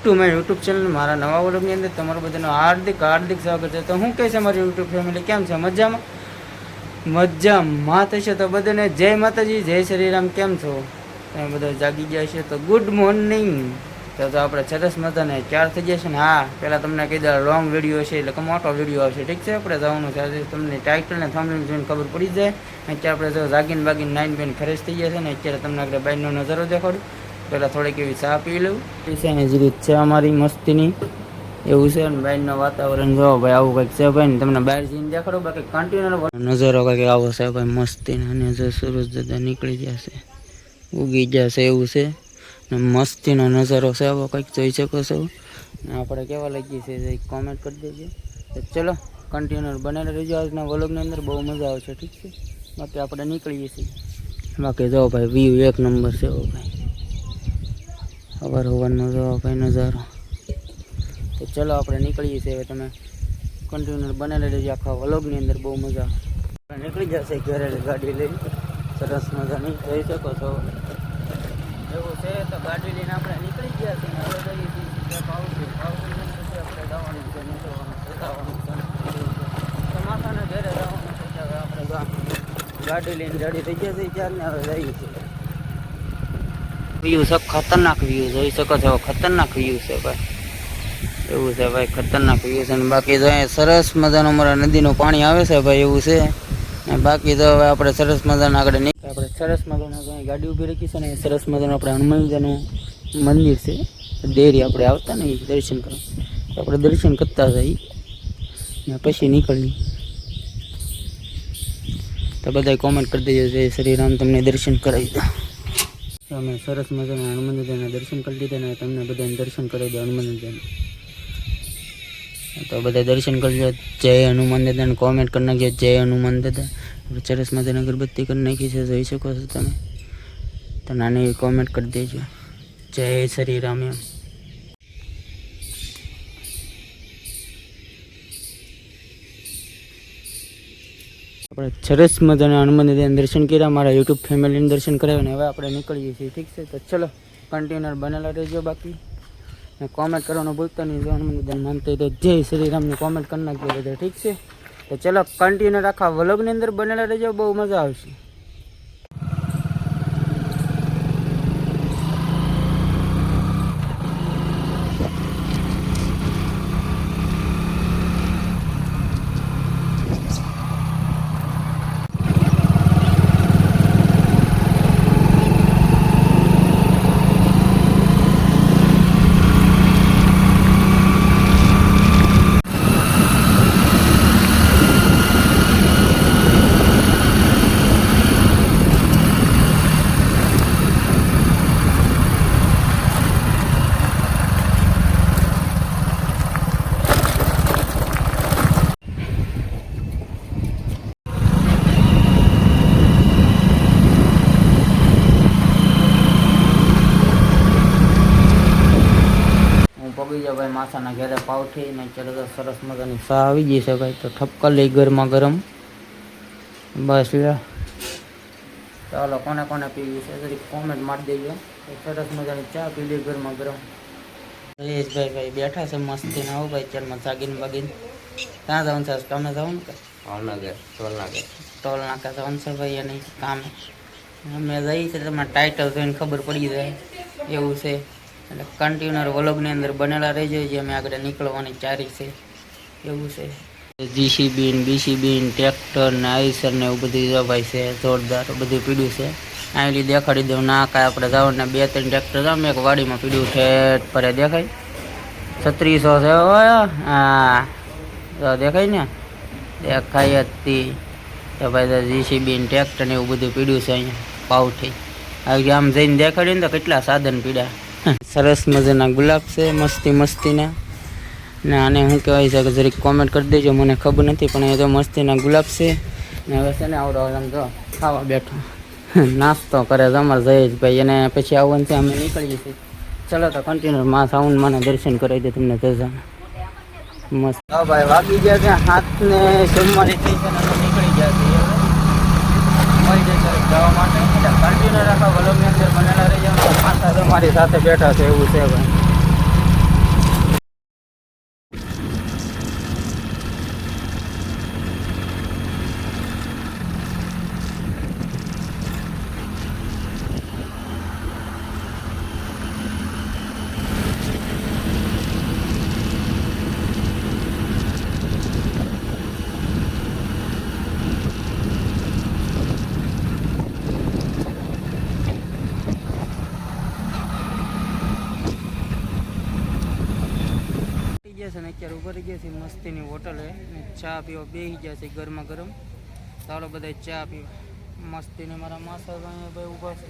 To my YouTube channel મારા નવા વ્લોગની અંદર તમારું બધાનું હાર્દિક હાર્દિક સ્વાગત છે. તો હું કહીશ અમારી યુટ્યુબ ફેમિલી કેમ છે? મજામાં મજામાં થશે તો બધાને જય માતાજી, જય શ્રી રામ. કેમ છો? તમે બધા જાગી ગયા છે તો ગુડ મોર્નિંગ. તો આપણે સરસ મજાને ચાર થઈ ગયા છે ને. હા, પહેલાં તમને કહી દે લોંગ વિડીયો છે એટલે મોટો વિડીયો આવશે. ઠીક છે, આપણે જવાનું છે આજે. તમને ટાઇટલ ને થંબનેલ જોઈને ખબર પડી જાય. અત્યારે આપણે જો જાગીને બાગીને નાઈન બેન ફ્રેશ થઈ ગયા છે ને. અત્યારે તમને આપણે બાઈકનો નજારો દેખાડું. પહેલાં થોડીક એવી ચા પી લઉં. છે ને જે રીત છે અમારી મસ્તીની એવું છે ને. બહારનું વાતાવરણ જો ભાઈ આવું કંઈક છે ભાઈ ને. તમને બહાર જઈને દેખાડો બાકી કન્ટિન્યુ નજારો કંઈક આવો છે ભાઈ મસ્તી. અને જો સૂરજ દાદા નીકળી જશે, ઉગી જશે એવું છે ને. મસ્તીનો નજારો છે આવો કંઈક જોઈ શકો છો. ને આપણે કેવા લાગીએ છે કોમેન્ટ કરી દેજો. તો ચલો કન્ટિન્યુ બનેલા રહેજો આજના વ્લોગની અંદર, બહુ મજા આવશે. ઠીક છે, બાકી આપણે નીકળીએ છીએ. બાકી જો ભાઈ વ્યૂ એક નંબર છે ભાઈ, હવારનો જો ભાઈ નજારો. તો ચલો આપણે નીકળીએ છીએ હવે. તમે કન્ટિન્યુ બનેલા રહેજો આખા વ્લોગની અંદર, બહુ મજા આવે. નીકળી જશે ઘરે ગાડી લઈને. સરસ મજાની જોઈ શકો છો એવું છે. તો ગાડી લઈને આપણે નીકળી ગયા છીએ. હવે જઈએ છીએ પાવડી પછી આપણે જવાનું છે, નીકળવાનું છે, જવાનું છે. માથાને ઘરે જવાનું છે ત્યારે આપણે ગાડી લઈને રેડી થઈ ગયા છીએ ત્યારને હવે જઈએ છીએ. વ્યૂ છે ખતરનાક વ્યૂ જોઈ શકો છો. ખતરનાક વ્યૂ છે ભાઈ, એવું છે ભાઈ ખતરનાક વ્યૂ છે. ને બાકી તો અહીંયા સરસ મજાનું અમારા નદીનું પાણી આવે છે ભાઈ, એવું છે. ને બાકી તો હવે આપણે સરસ મજાના આગળ આપણે સરસ મજાના અહીં ગાડી ઊભી રાખી છે ને. સરસ મજાનું આપણે હનુમાનજીનું મંદિર છે, ડેરી આપણે આવતા ને દર્શન કરવા. તો આપણે દર્શન કરતા જઈએ ને પછી નીકળીએ. તો બધાય કોમેન્ટ કરી દેજો જય શ્રી રામ, તમને દર્શન કરાવી દો. અમે સરસ મજાના હનુમાન દાદાના દર્શન કરી લીધા ને તમને બધાને દર્શન કરાવી દો હનુમાન દાદાને. તો બધા દર્શન કરજો. જય હનુમાન દાદાને કોમેન્ટ કરી નાખજો, જય હનુમાન દાદા. સરસ મજાની અગરબત્તી કરી નાખી છે, જોઈ શકો છો તમે. તો નાની એવી કોમેન્ટ કરી દેજો, જય શ્રી રામ એમ. આપણે સરસ મજાના હનુમાન દાદાના દર્શન કર્યા, મારા યુટ્યુબ ફેમિલીને દર્શન કરાવ્યા ને હવે આપણે નીકળીએ છીએ. ઠીક છે, તો ચલો કન્ટિન્યુ બનેલા રહેજો. બાકી કોમેન્ટ કરવાનું ભૂલતા નહીં. જો હનુમાન દાદાને માનતા હોય તો જય શ્રી રામની કોમેન્ટ કરી નાખજો બધા. ઠીક છે, તો ચલો કન્ટિન્યુ રાખા વ્લોગની અંદર બનેલા રહેજો, બહુ મજા આવશે. ભાઈ માથાના ઘેરે પાવઠી ને ચલો સરસ મજાની ચા આવી ગઈ છે ભાઈ. તો ઠપકા લઈ ગરમા ગરમ. બસ લે ચાલો કોને કોને પીવી છે જરી કોમેન્ટ મારી દેજો. સરસ મજાની ચા પી લઈ ગરમા ગરમ. જયેશભાઈ બેઠા છે મસ્તી ના. આવું ભાઈ ચાલમાં જાગીને બાગીને. ક્યાં જવાનું છે? તમે જવાનું કે ભાવનગર ટોલ નાકા જવાનું છે ભાઈ એની કામે. અમે જઈએ છીએ, તમારે ટાઇટલ જોઈને ખબર પડી જાય એવું છે. એટલે કન્ટિન્યુ વ્લોગની અંદર બનેલા રહેજો. જે અમે આગળ નીકળવાની ચારી છે એવું છે. જીસીબી ને બીસીબી ને ટ્રેક્ટર ને આઈસર ને એવું બધું ભાઈ છે જોરદાર બધું પીડ્યું છે. અહીં દેખાડી દઉં ના કાંઈ આપણે જવાનું ને 2-3 ટ્રેક્ટર જાવ એક વાડીમાં પીડ્યું ઠેઠ પરે દેખાય 3600 છે. હા દેખાય ને, દેખાય જ તી. તો ભાઈ જીસીબી ને ટ્રેક્ટર ને એવું બધું પીડ્યું છે અહીંયા પાવઠી. આવી આમ જઈને દેખાડ્યું ને તો કેટલા સાધન પીડ્યા. સરસ મજાના ગુલાબ છે મસ્તી મસ્તીના. ને આને શું કહેવાય છે કે જરીક કોમેન્ટ કરી દેજો, મને ખબર નથી. પણ એ તો મસ્તીના ગુલાબ છે. ને હવે છે ને આવડો આમ જો ખાવા બેઠો નાસ્તો કરે છે અમારે જયેશભાઈ. એને પછી આવવાનું છે, અમે નીકળીએ છીએ. ચલો તો કન્ટિન્યુ માં સાઉન્ડ મને દર્શન કરાવી દે તમને જજા મસ્ત. હા ભાઈ વાગી ગયા છે 7 ને 44 થઈ છે ને નીકળી ગયા છે મળી જશે જવા માટે. કન્ટિન્યુ રાખા વ્લોગની અંદર બનેલા રહી જાય. માથા તમારી સાથે બેઠા છે એવું છે ભાઈ. ગયા છે ને અત્યારે ઉભા રહી ગયા છે મસ્તીની હોટલ હે ચા પીવા બેસી ગયા છે ગરમા ગરમ. ચાલો બધા ચા પીવા મસ્તીને મારા માસા ભાઈ ઊભા છે.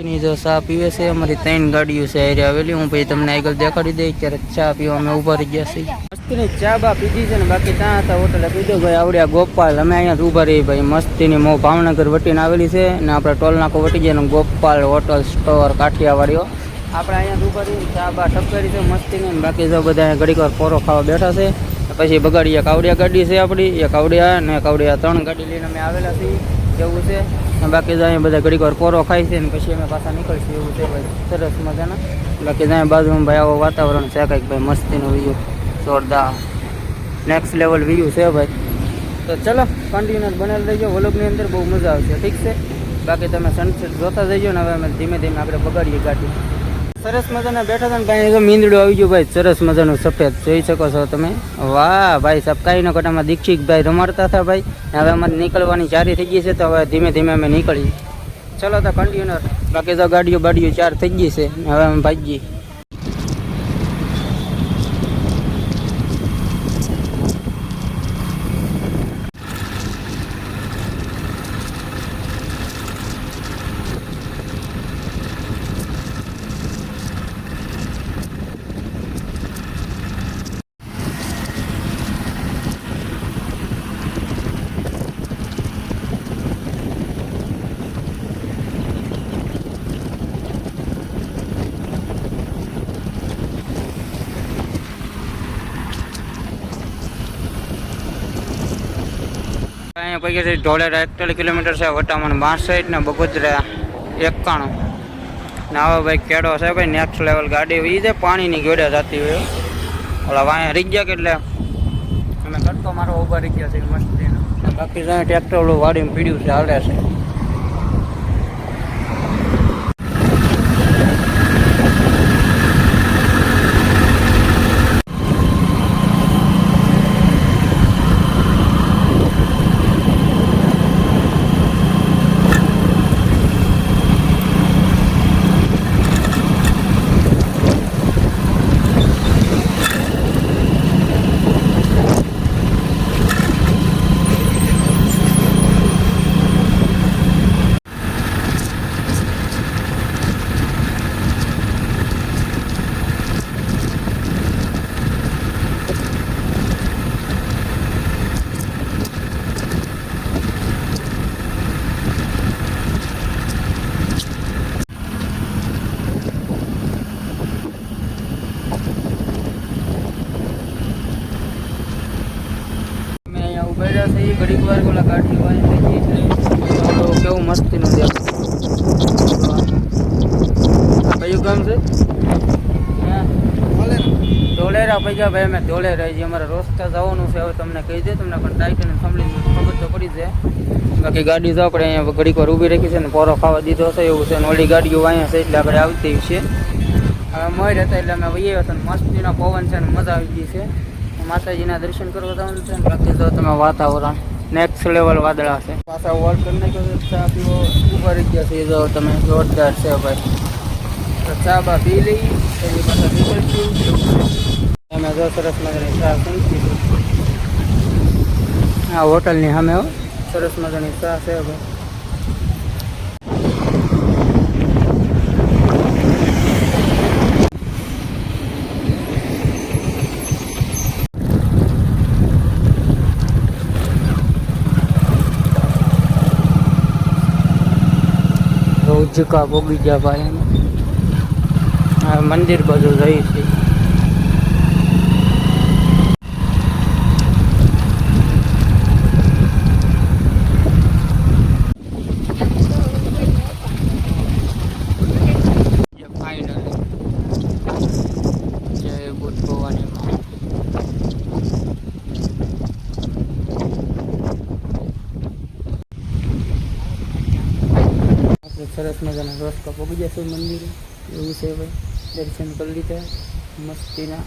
એની જો ચા પીવે છે અમારી 3 ગાડીઓ છે આરે આવેલી. હું ભાઈ તમને આગળ દેખાડી દઈ. અત્યારે ચા પીવા અમે ઊભા રહી ગયા છીએ. મસ્તીની ચા બા પીધી છે ને બાકી ત્યાં હતા હોટલે પીધો ભાઈ આવડ્યા ગોપાલ. અમે અહીંયા ઊભા રહી ભાઈ મસ્તીની મો ભાવનગર વટીને આવેલી છે ને આપણે ટોલ નાકો વટી ગયા ને ગોપાલ હોટલ સ્ટોર કાઠિયાવાડીઓ આપણે અહીંયા ઊભા રહી ચા બા ટપકેરી છે મસ્તીની. બાકી જો બધા ઘડીક વાર પોરો ખાવા બેઠા છે. પછી બગાડી એક આવડિયા ગાડી છે આપણી, એક આવડિયા ને એક આવડિયા 3 ગાડી લઈને અમે આવેલા છીએ એવું છે. બાકી જો અહીંયા બધા ઘડીક વાર પોરો ખાય છે ને પછી અમે પાછા નીકળશું એવું છે ભાઈ સરસ મજાના. બાકી જ્યાં બાજુમાં ભાઈ આવો વાતાવરણ છે કંઈક ભાઈ મસ્તીનો વ્યૂ જોરદાર નેક્સ્ટ લેવલ વ્યૂ છે ભાઈ. તો ચલો કન્ટિન્યુઅસ બનેલ રહીજો વ્લોગની અંદર બહુ મજા આવશે ઠીક છે. બાકી તમે સનસેટ જોતા જઈજો ને હવે અમે ધીમે ધીમે આપણે બગાડીએ ગાડી. સરસ મજાના બેઠા હતા ને ભાઈ મીંદડું આવી ગયું ભાઈ સરસ મજાનું સફેદ જોઈ શકો છો તમે. વાહ ભાઈ સબકાઈનો કટામાં દીક્ષિત ભાઈ રમાડતા હતા ભાઈ. હવે અમારે નીકળવાની ચારી થઈ ગઈ છે તો હવે ધીમે ધીમે અમે નીકળીએ. ચલો તો કન્ટિન્યુઅર. બાકી તો ગાડીઓ બાડીઓ 4 થઈ ગઈ છે હવે અમે ભાગીએ. અહીંયા પૈકી છે ઢોલેરા 41 કિલોમીટર છે, વટામણ 62 ને બગોદરા 91 ને હવે ભાઈ કેડો છે ભાઈ નેક્સ્ટ લેવલ ગાડી એ છે પાણીની ગોડે જતી હોય ઓલા વાંયા રહી ગયા કે એટલે અમે કટકો મારો ઉભા રહી ગયા છે મસ્તી. બાકી ટ્રેક્ટર ઓલું વાડીમાં પીડ્યું છે હાલે છે. ઘડીક વાર ઓલા ગાડી વાળી થઈ ગઈ છે કેવું મસ્તીનું દેખ. કયું ગામ છે? ધોલેરા પૈસા ભાઈ અમે ધોલેરા છીએ. અમારે રોસ્તા જવાનું છે હવે તમને કહી દે તમને પણ ટાઈટ અને સાંભળી ખબર તો પડી જાય. બાકી ગાડી તો આપણે અહીંયા ઘડીક વાર ઊભી રાખી છે ને પોરો ખાવા દીધો છે એવું છે ને ઓલી ગાડીઓ અહીંયા છે એટલે આપણે આવતી છે. હવે મોર હતા એટલે અમે વહીએ હતા ને મસ્તીનો પવન છે ને મજા આવી ગઈ છે. માતાજીના દર્શન કરવા જવાનું છે. બાકી તો તમે વાતાવરણ નેક્સ્ટ લેવલ વાદળા છે. પાછા વોલ કરી નાખ્યો છે. ચા પીવો ઉભા રહી ગયા છે જો તમે જોરદાર છે ભાઈ. તો ચા બા પી લઈ પછી પાછા નીકળશું. અમે જો સરસ મજાની ચા પીશું. આ હોટલની સામે સરસ મજાની ચા છે ભાઈ. ઉજકા પોગી ગયા ભાઈ. આ મંદિર બાજુ જઈ છે. સરસ મજાના રસ્તા પગી જશે મંદિરે એવું છે ભાઈ. દર્શન કરી લીધા મસ્તીના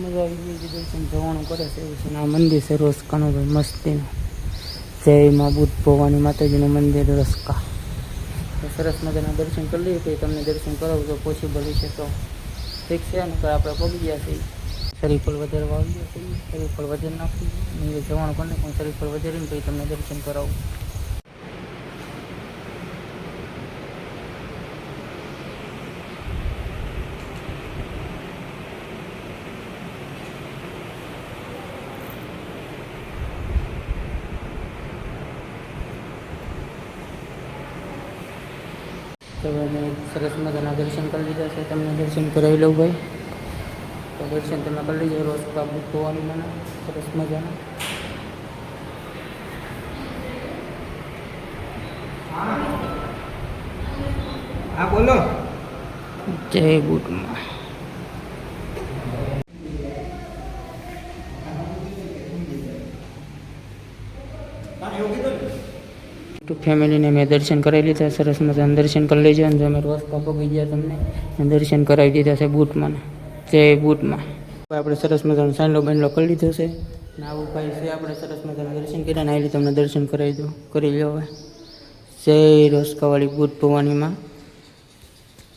મજા આવી ગઈ. દર્શન જવાનું કરે છે એવું છે ને આ મંદિર છે રોસકાનું ભાઈ મસ્તીનું. જય માં બુદ્ધ ભવાની માતાજીનું મંદિર રસકા. સરસ મજાના દર્શન કરી લઈએ. કંઈ તમને દર્શન કરાવું તો પોસિબલ છે તો ઠીક છે ને આપણે પગી ગયા છીએ. શરીફળ વધારવા આવી ગયા છે. શરીફળ વધારી નાખી અને જવાનું કોને પણ શરીફળ વધારીને પછી તમને દર્શન કરાવું. તો મેં સરસ મજાના દર્શન કરી લીધા છે. તમને દર્શન કરાવી લઉં ભાઈ. તો દર્શન તમે કરી લીધો. રોજ બાબુ ધોવાની મને સરસ મજાના. હા બોલો. જય બુટમાં. ફેમિલીને મેં દર્શન કરાવી લીધા. સરસ મજાના દર્શન કરી લેજો. અને અમે રોજ પગી ગયા તમને દર્શન કરાવી દીધા છે બૂટમાં. જય બૂટમાં. આપણે સરસ મજાનો સાંડલો બાંડલો કરી લીધો છે ને આવું ભાઈ છે. આપણે સરસ મજાના દર્શન કર્યા ને આવી તમને દર્શન કરાવી દો. કરી લો હવે. જય રોસકાવાળી બુટ ભવાનીમાં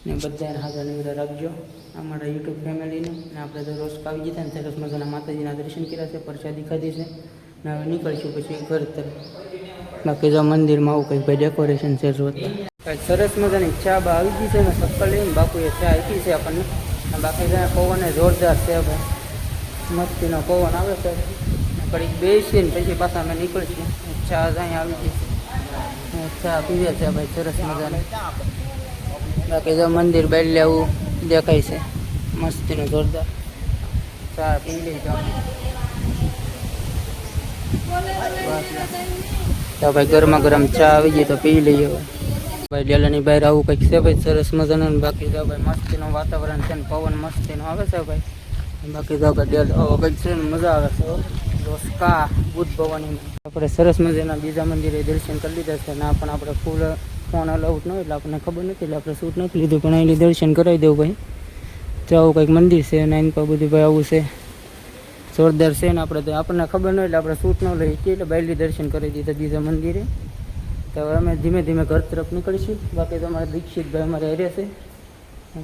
ને બધાને હાજર નિવડા રાખજો અમારા યુટ્યુબ ફેમિલીને. ને આપણે તો રોસકા આવી ગયા ને સરસ મજાના માતાજીના દર્શન કર્યા છે, પ્રસાદી ખાધી છે ને હવે નીકળીશું પછી ઘર તરફ. બાકી જો મંદિરમાં આવું કંઈક ભાઈ ડેકોરેશન છે જોતા. સરસ મજાની ચા બા આવી ગઈ છે ને સક્કર લઈને બાપુએ ચા આપી છે આપણને. બાકી જાય પવન જોરદાર છે ભાઈ. મસ્તીનો પવન આવે છે. ઘડીક બેસીને પછી પાછા અમે નીકળીશું. ચા અહીંયા આવી ગઈ છે. ચા પીવે છે ભાઈ સરસ મજાની. બાકી જો મંદિર બેઠ લેવું દેખાય છે મસ્તીનું જોરદાર. ચા પી લઈ તો ભાઈ ગરમા ગરમ ચા આવી ગઈ તો પી લઈએ ભાઈ. ડેલાની બહાર આવું કંઈક છે ભાઈ સરસ મજાનું. બાકી તો ભાઈ મસ્તીનું વાતાવરણ છે ને પવન મસ્તીનો આવે છે ભાઈ. બાકી તો ભાઈ ડેલ આવો કંઈક છે ને મજા આવે છે. રોસકા બુટ ભવાની આપણે સરસ મજાના બીજા મંદિરે દર્શન કરી લીધા છે. ના પણ આપણે ફૂલ ફોન અલાઉડ ન હોય એટલે આપણને ખબર નથી એટલે આપણે શૂટ નથી લીધું. પણ અહીં દર્શન કરાવી દઉં ભાઈ. તો આવું કંઈક મંદિર છે અને એની પર બધું ભાઈ આવું છે જોરદાર છે ને. આપણે તો આપણને ખબર ન એટલે આપણે શૂટ ન લઈ એટલે બહારથી દર્શન કરી દીધા બીજા મંદિરે. તો હવે અમે ધીમે ધીમે ઘર તરફ નીકળીશું. બાકી તો અમારે દીક્ષિતભાઈ અમારે હરે છે.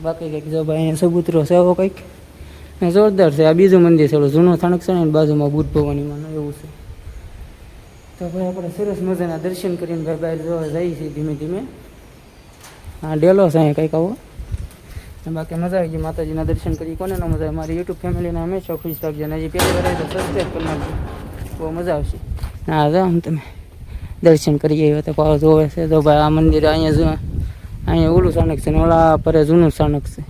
બાકી કંઈક જો ભાઈ અહીંયા સબૂતરો છે આવો કંઈક જોરદાર છે. આ બીજું મંદિર છે જૂનું થાણક છે ને બાજુમાં બુટ ભવાનીમાં એવું છે. તો ભાઈ આપણે સરસ મજાના દર્શન કરીને ભાઈ બહાર જોવા જઈએ છીએ ધીમે ધીમે. હા ડેલો છે અહીંયા કંઈક આવો. બાકી મજા આવી ગઈ માતાજીના દર્શન કરી. કોને ન મજા આવે? મારી યુટ્યુબ ફેમિલીને હંમેશા ખુશ રાખજો. અને હજી પહેલી વાર તો સબસ્ક્રાઈબ કરી નાખજો. બહુ મજા આવશે. હા જો આમ તમે દર્શન કરી આવ્યો તો પાવ જોવે છે. તો ભાઈ આ મંદિર અહીંયા ઓલું સ્થાનક છે ને ઓલા પરે જૂનું સ્થાનક છે.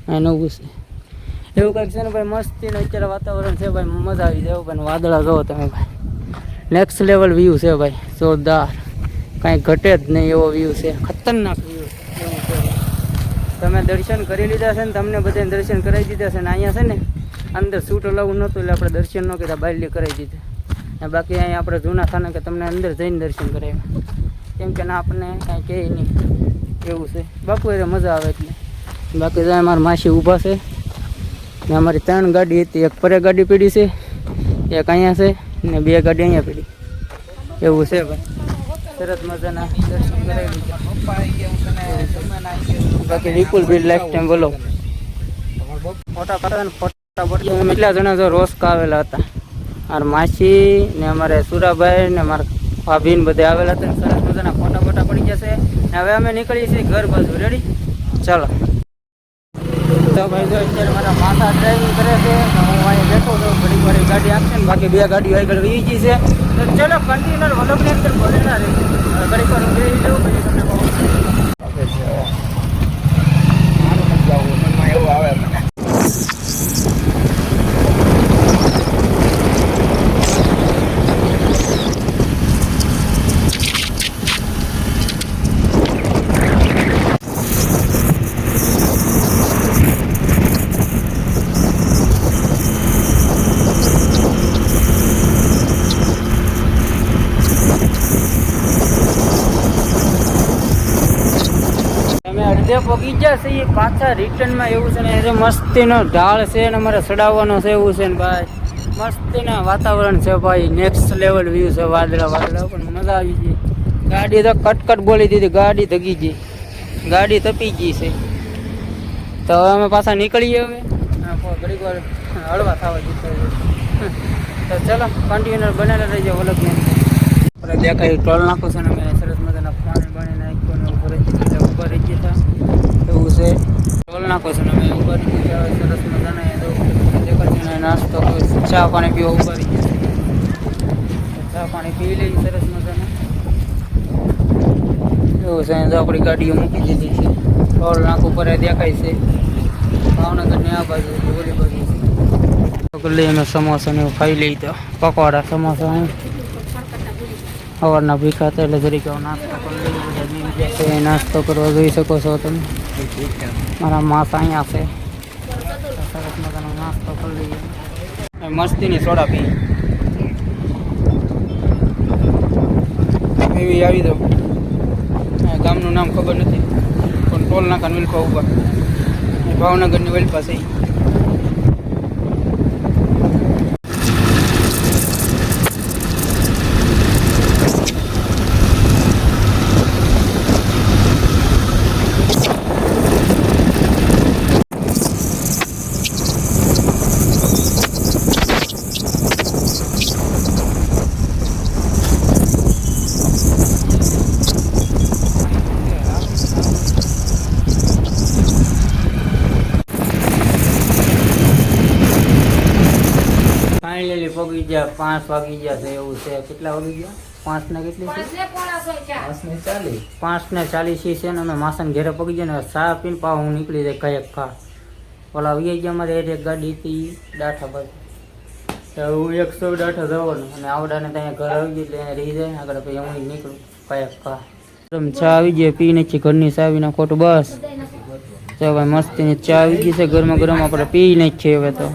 અહીંયા નવું છે એવું કંઈક છે ને ભાઈ. મસ્તીને અત્યારે વાતાવરણ છે ભાઈ. મજા આવી જાય ભાઈ. વાદળા જોવો તમે ભાઈ. નેક્સ્ટ લેવલ વ્યૂ છે ભાઈ જોરદાર. કાંઈ ઘટે જ નહીં એવો વ્યૂ છે. ખતરનાક વ્યૂ છે એવું છે. તમે દર્શન કરી લીધા છે ને તમને બધાને દર્શન કરાવી દીધા છે ને અહીંયા છે ને અંદર શૂટ અલાવું નહોતું એટલે આપણે દર્શન ન કર્યા બહારલી કરાવી દીધા. અને બાકી અહીંયા આપણે જૂના થાને કે તમને અંદર જઈને દર્શન કરાવ્યા કેમ કે ના આપણને કાંઈ કહે નહીં એવું છે. બાપુ એટલે મજા આવે એટલે. બાકી તો મારા માસી ઊભા છે ને અમારી 3 ગાડી હતી. એક પરે ગાડી પીડી છે, એક અહીંયા છે ને 2 ગાડી અહીંયા પીડી એવું છે ભાઈ. સરસ મજાના દર્શન કરાવી દીધા. બાકી વિપુલ બિલ લાઈફ ટાઈમ બોલો ફોટા પાડે ને ફોટા પડે. એટલા જણા જો રોસકા આવેલા હતા. મારા માસી ને અમારે સુરાભાઈ ને મારા ભાભીને બધા આવેલા હતા. સરસ મજાના ફોટા ફોટા પડી જશે. હવે અમે નીકળીએ છીએ ઘર બાજુ. રેડી ચાલો. તો ભાઈ જો અત્યારે મારા માથા ડ્રાઇવિંગ કરે છે. હું અહીંયા બેઠો છું. ઘડી ઘડી ગાડી આપશે ને બાકી 2 ગાડીઓ આગળ વી ગઈ છે. તો ચલો કન્ટિન્યુઅર વલોગની અંદર ભરેલા રહે. ઘડી વાર બેસી જવું પછી તમને બહુ એવું આવે મને. અડધે પગી ગયા છે એ પાછા રિટર્નમાં એવું છે ને એ મસ્તીનો ઢાળ છે ને અમારે ચડાવવાનો છે એવું છે ને ભાઈ. મસ્તીના વાતાવરણ છે ભાઈ. નેક્સ્ટ લેવલ વ્યૂ છે. વાદળા પણ મજા આવી ગઈ. ગાડી તો કટકટ બોલી દીધી. ગાડી ધગી ગઈ. ગાડી તપી ગઈ છે. તો હવે અમે પાછા નીકળીએ. હવે ઘડીક વાર હળવા થવા દીધા. તો ચલો કન્ટિન્યુઅર બનાવેલા રહીજો વલગને. આપણે દેખાય ટોલ નાખું છે ને મેં સરસ મજાના પાણી બાણી નાખ્યું ને ઉપર ઉભા રહી ગયા હતા એવું છે. ટોલ નાખું છે ને મેં ઉભા રહી ગયા સરસ મજાના દેખાય નાસ્તો ચા પાણી પીવા ઉભા રહી ગયા. ચા પાણી પી લઈ સરસ મજાના એવું છે. તો આપણી ગાડીઓ મૂકી દીધી છે. ટોલ નાખ ઉપર દેખાય છે ભાવનગરની આ બાજુ ઓલી બાજુ લઈ અમે સમોસા ને ખાઈ લઈ તો પકોડા સમોસા સવારના ભીખા હતા એટલે જરીક નાસ્તો કરી લઈએ. બધા નાસ્તો કરવા જોઈ શકો છો તમે. મારા માસ અહીંયા છે. સરસ મજાનો નાસ્તો કરી લઈએ. મસ્તીની સોડા પી એવી આવી દો. ગામનું નામ ખબર નથી પણ ટોલ નાકા વેલપા ઉપર ભાવનગરની વેલપા છે. ફાઇનલી પગી ગયા 5 વાગી ગયા છે એવું છે. કેટલા વાગી ગયા? 5 ને કેટલી છે? 5:40 છે ને અમે માસાને ઘેરે પગી ગયા ને ચા પીને પાવ હું નીકળી જાય કાંઈક ખા. ઓલા આવી ગયા અમારે એક ગાડી હતી ડાઠા બાજુ. હું 100 ડાઠા જવાનું અને આવડાને ત્યાં ઘર આવી ગયું એટલે રહી જાય આગળ પછી હું નીકળું કાંઈક ખા. ચા આવી જાય પી નાખી ઘરની ચા વિના ખોટું બસ. ચાલ ભાઈ મસ્તીની ચા આવી ગઈ છે ગરમા ગરમ આપણે પી નાખીએ હવે તો.